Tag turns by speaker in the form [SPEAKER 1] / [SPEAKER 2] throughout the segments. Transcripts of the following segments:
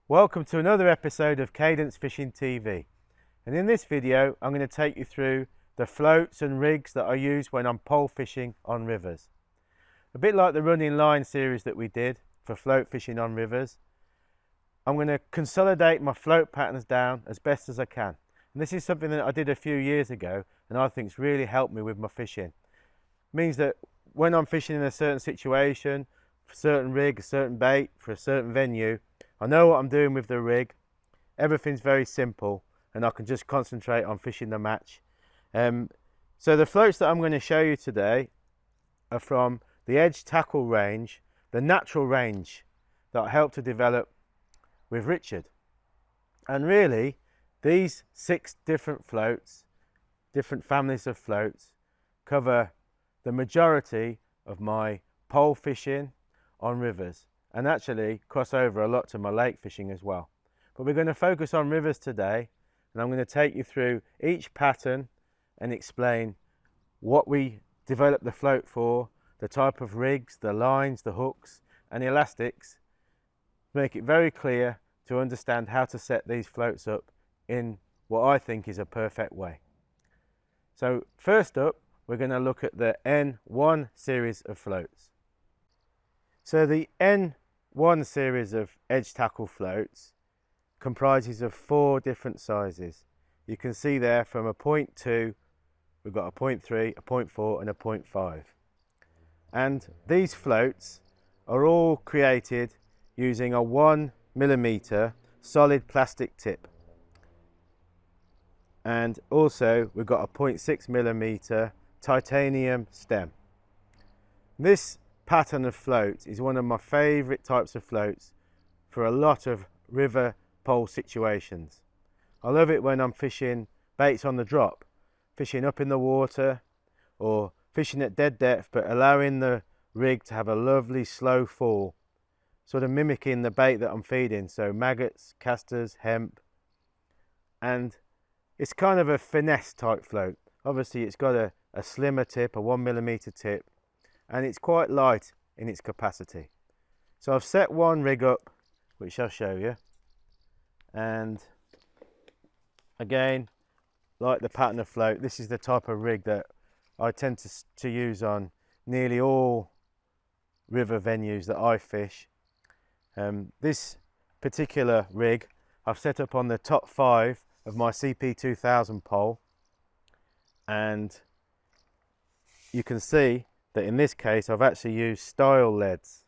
[SPEAKER 1] Welcome to another episode of Cadence Fishing TV, and in this video I'm going to take you through the floats and rigs that I use when I'm pole fishing on rivers. A bit like the running line series that we did for float fishing on rivers, I'm going to consolidate my float patterns down as best as I can. And this is something that I did a few years ago and I think it's really helped me with my fishing. It means that when I'm fishing in a certain situation, for a certain rig, a certain bait, for a certain venue, I know what I'm doing with the rig. Everything's very simple and I can just concentrate on fishing the match. So the floats that I'm going to show you today are from the Edge Tackle range, the natural range that I helped to develop with Richard. And really, these 6 different floats, different families of floats, cover the majority of my pole fishing on rivers, and actually cross over a lot to my lake fishing as well. But we're going to focus on rivers today, and I'm going to take you through each pattern and explain what we developed the float for, the type of rigs, the lines, the hooks and the elastics, make it very clear to understand how to set these floats up in what I think is a perfect way. So first up, we're going to look at the N1 series of floats. So the N1 series of edge tackle floats comprises of 4 different sizes. You can see there from a 0.2, we've got a 0.3, a 0.4 and a 0.5. And these floats are all created using a 1mm solid plastic tip. And also we've got a 0.6mm titanium stem. This pattern of float is one of my favourite types of floats for a lot of river pole situations. I love it when I'm fishing baits on the drop, fishing up in the water or fishing at dead depth but allowing the rig to have a lovely slow fall, sort of mimicking the bait that I'm feeding, so maggots, casters, hemp. And it's kind of a finesse type float. Obviously it's got a slimmer tip, a 1mm tip, and it's quite light in its capacity. So I've set one rig up, which I'll show you, and again, like the pattern of float, this is the type of rig that I tend to use on nearly all river venues that I fish. This particular rig I've set up on the top 5 of my CP2000 pole, and you can see that in this case I've actually used style leads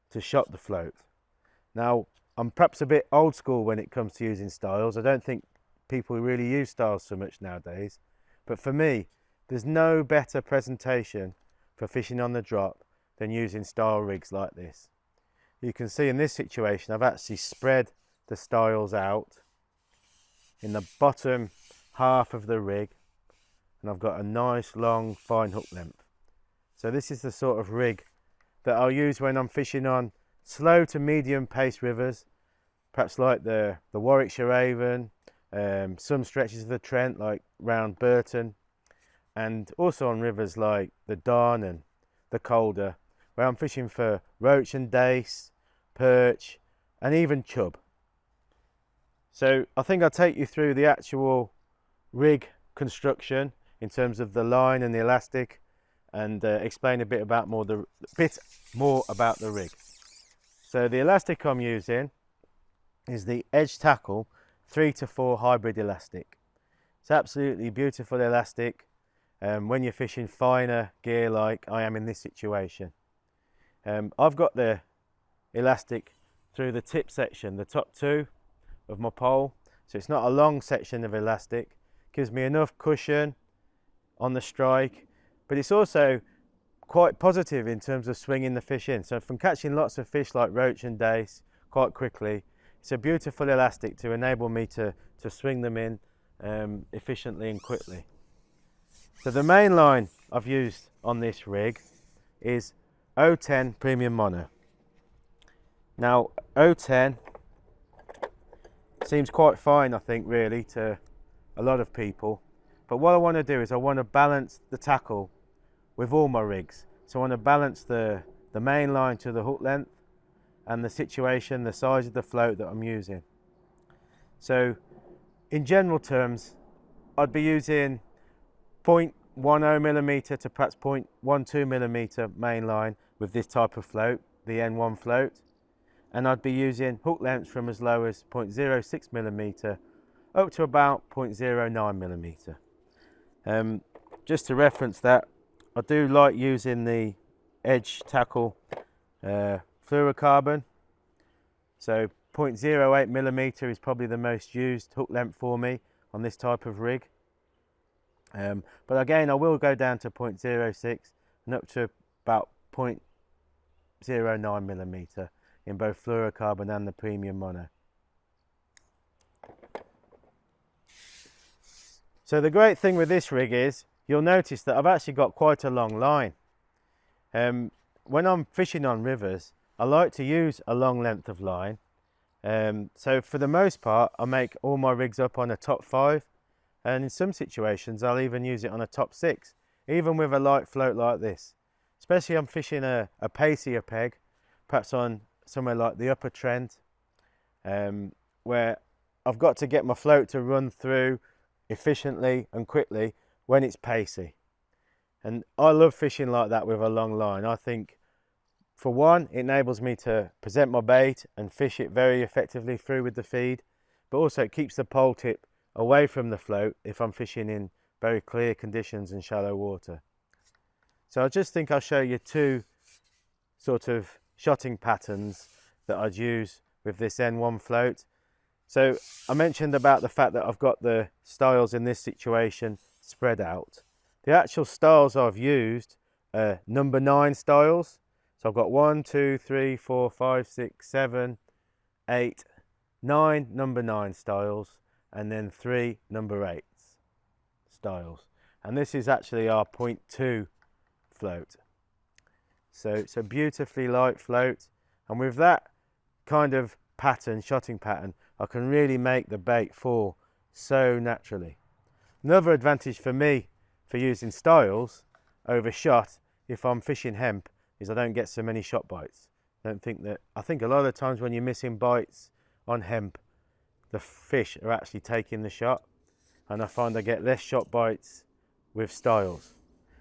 [SPEAKER 1] to shot the float. Now I'm perhaps a bit old school when it comes to using styles. I don't think people really use styles so much nowadays, but for me there's no better presentation for fishing on the drop than using style rigs like this. You can see in this situation I've actually spread the styles out in the bottom half of the rig, and I've got a nice long fine hook length. So this is the sort of rig that I'll use when I'm fishing on slow to medium pace rivers, perhaps like the Warwickshire Avon, some stretches of the Trent like round Burton, and also on rivers like the Don and the Calder, where I'm fishing for roach and dace, perch and even chub. So I think I'll take you through the actual rig construction in terms of the line and the elastic, and explain a bit more about the rig. So the elastic I'm using is the Edge Tackle 3 to 4 hybrid elastic. It's absolutely beautiful elastic when you're fishing finer gear like I am in this situation. I've got the elastic through the tip section, the top 2 of my pole, so it's not a long section of elastic. It gives me enough cushion on the strike, but it's also quite positive in terms of swinging the fish in. So from catching lots of fish like roach and dace quite quickly, it's a beautiful elastic to enable me to swing them in efficiently and quickly. So the main line I've used on this rig is 010 Premium Mono. Now 010 seems quite fine, I think, really, to a lot of people, but what I want to do is I want to balance the tackle with all my rigs. So I want to balance the main line to the hook length, and the situation, the size of the float that I'm using. So in general terms, I'd be using 0.10 millimeter to perhaps 0.12 millimeter main line with this type of float, the N1 float, and I'd be using hook lengths from as low as 0.06 millimeter up to about 0.09 millimeter. Just to reference that, I do like using the edge tackle fluorocarbon. So 0.08 millimeter is probably the most used hook length for me on this type of rig. But again, I will go down to 0.06 and up to about 0.09 millimeter in both fluorocarbon and the premium mono. So the great thing with this rig is you'll notice that I've actually got quite a long line. When I'm fishing on rivers, I like to use a long length of line. So for the most part, I make all my rigs up on a top 5, and in some situations I'll even use it on a top 6, even with a light float like this. Especially I'm fishing a pacier peg, perhaps on somewhere like the Upper Trent, where I've got to get my float to run through efficiently and quickly when it's pacey. And I love fishing like that with a long line. I think, for one, it enables me to present my bait and fish it very effectively through with the feed, but also it keeps the pole tip away from the float if I'm fishing in very clear conditions and shallow water. So I just think I'll show you two sort of shotting patterns that I'd use with this N1 float. So I mentioned about the fact that I've got the styles in this situation spread out. The actual styles I've used are number 9 styles. So I've got 1, 2, 3, 4, 5, 6, 7, 8, 9 number 9 styles, and then 3 number 8 styles. And this is actually our 0.2 float. So it's a beautifully light float, and with that kind of pattern, shotting pattern, I can really make the bait fall so naturally. Another advantage for me for using styles over shot if I'm fishing hemp is I don't get so many shot bites. I think a lot of the times when you're missing bites on hemp, the fish are actually taking the shot, and I find I get less shot bites with styles.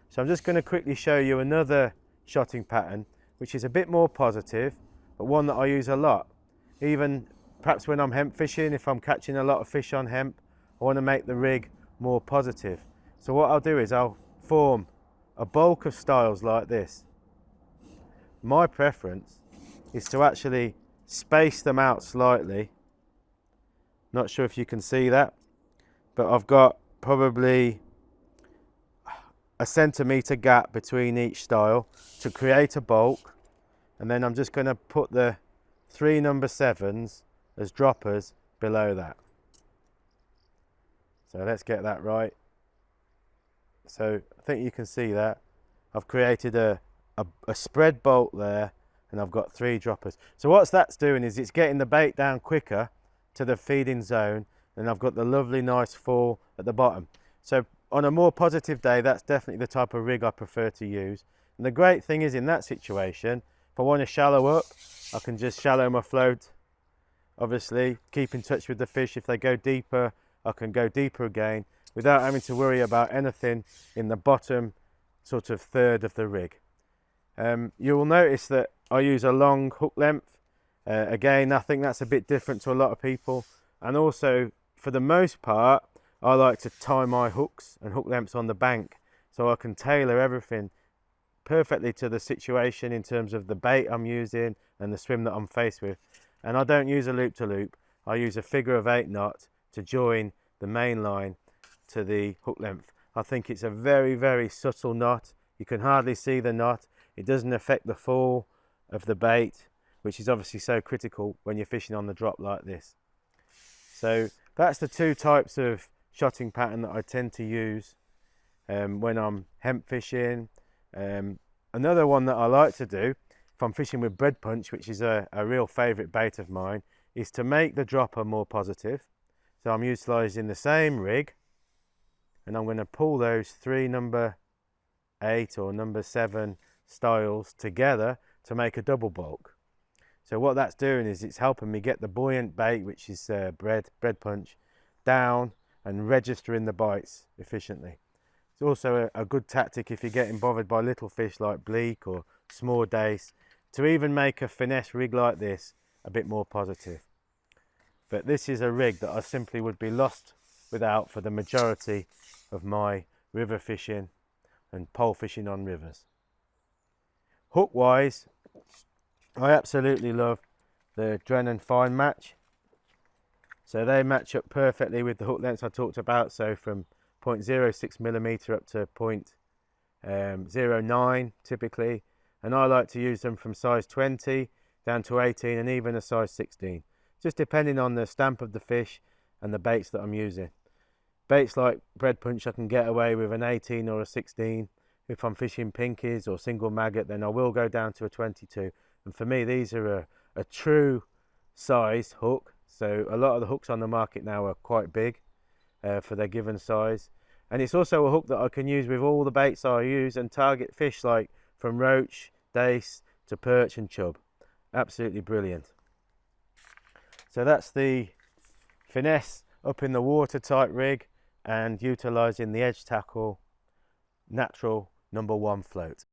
[SPEAKER 1] So I'm just going to quickly show you another shotting pattern which is a bit more positive, but one that I use a lot. Even perhaps when I'm hemp fishing, if I'm catching a lot of fish on hemp, I want to make the rig more positive. So what I'll do is I'll form a bulk of styles like this. My preference is to actually space them out slightly. Not sure if you can see that, but I've got probably a centimetre gap between each style to create a bulk, and then I'm just going to put the 3 number 7s as droppers below that. So let's get that right. So I think you can see that I've created a spread bolt there, and I've got 3 droppers. So what that's doing is it's getting the bait down quicker to the feeding zone, and I've got the lovely nice fall at the bottom. So on a more positive day, that's definitely the type of rig I prefer to use. And the great thing is in that situation, if I want to shallow up, I can just shallow my float. Obviously keep in touch with the fish. If they go deeper, I can go deeper again without having to worry about anything in the bottom sort of third of the rig. You will notice that I use a long hook length. Again, I think that's a bit different to a lot of people, and also for the most part I like to tie my hooks and hook lengths on the bank, so I can tailor everything perfectly to the situation in terms of the bait I'm using and the swim that I'm faced with. And I don't use a loop to loop, I use a figure of 8 knot to join the main line to the hook length. I think it's a very, very subtle knot. You can hardly see the knot. It doesn't affect the fall of the bait, which is obviously so critical when you're fishing on the drop like this. So that's the 2 types of shotting pattern that I tend to use when I'm hemp fishing. Another one that I like to do if I'm fishing with bread punch, which is a real favourite bait of mine, is to make the dropper more positive. So I'm utilising the same rig, and I'm going to pull those 3 number 8 or number 7 styles together to make a double bulk. So what that's doing is it's helping me get the buoyant bait, which is bread punch, down and registering the bites efficiently. It's also a good tactic if you're getting bothered by little fish like bleak or small dace, to even make a finesse rig like this a bit more positive. But this is a rig that I simply would be lost without for the majority of my river fishing and pole fishing on rivers. Hook wise, I absolutely love the Drennan Fine Match. So they match up perfectly with the hook lengths I talked about. So from 0.06mm up to 0.09 typically. And I like to use them from size 20 down to 18 and even a size 16. Just depending on the stamp of the fish and the baits that I'm using. Baits like bread punch I can get away with an 18 or a 16. If I'm fishing pinkies or single maggot, then I will go down to a 22. And for me, these are a true size hook. So a lot of the hooks on the market now are quite big for their given size. And it's also a hook that I can use with all the baits I use and target fish like from roach, dace to perch and chub. Absolutely brilliant. So that's the finesse up in the water type rig and utilising the edge tackle natural #1 float.